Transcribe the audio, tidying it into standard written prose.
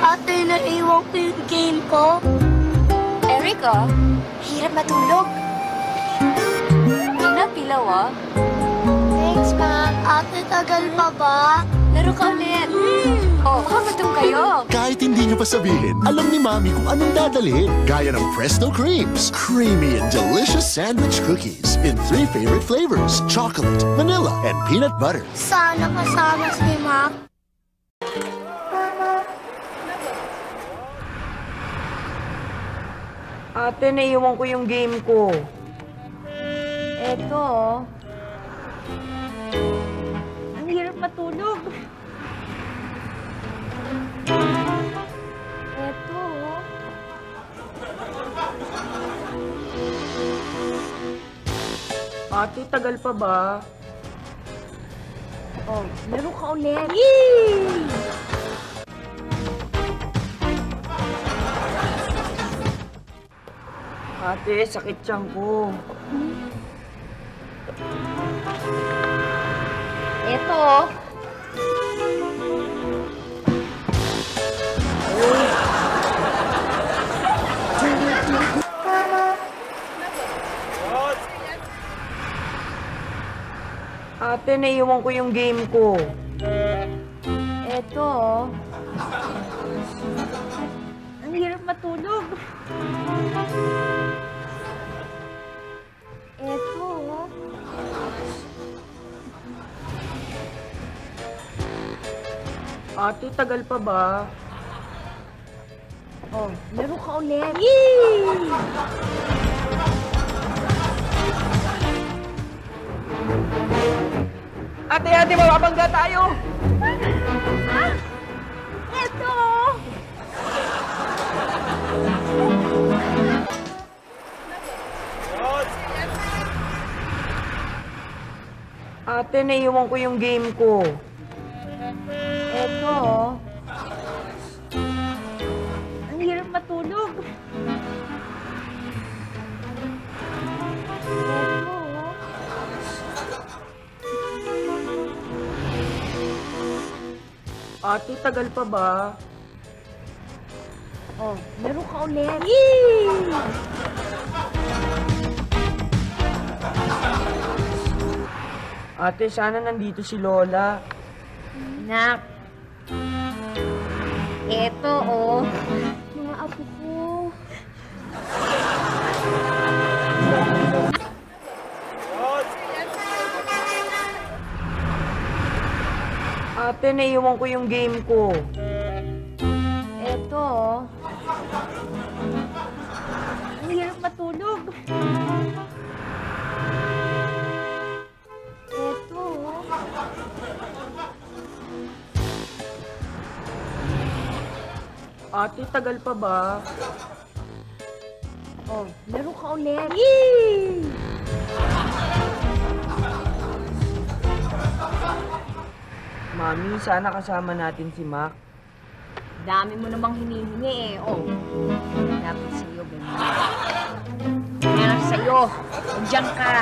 Ate, naiwan ko yung game ko. Erica, hirap matulog. Pinapilaw ah. Thanks, ma'am. Ate, tagal pa ba? Laro ka ulit. Oh, gutom kayo. Kahit hindi nyo pa sabihin, alam ni Mami kung anong dadalhin. Gaya ng Presto Creams. Creamy and delicious sandwich cookies in 3 favorite flavors. Chocolate, vanilla, and peanut butter. Sana kasama si Mac. Ate, naiwan ko yung game ko. Eto, oh. Ang hirap matulog. Eto, oh. Ate, tagal pa ba? Oh, laro ka ulit. Ate, sakit tiyan ko. Eto, oh. Ate, naiwan ko yung game ko. Eto, oh. Ang hirap matulog. Eto, oh. Ate, tagal pa ba? Oh, laro ka ulit. Ate, mababangga tayo! Eto, oh. Ate, naiwan ko yung game ko. Eto, oh. Ang hirap matulog. Eto, oh. Ate, tagal pa ba? Oh, laro ka ulit. Ate, sana nandito si Lola. Nak. Eto, oh. Mga apo ko. Ate, naiwan ko yung game ko. Eto, oh. Ang hirap matulog. Eto, oh. Ate, tagal pa ba? Oh, laro ka ulit. Mami, sana kasama natin si Mac. Dami mo namang hinihingi eh. Oh, dapat sa'yo, ganyan. Kaya sa'yo, nandiyan ka.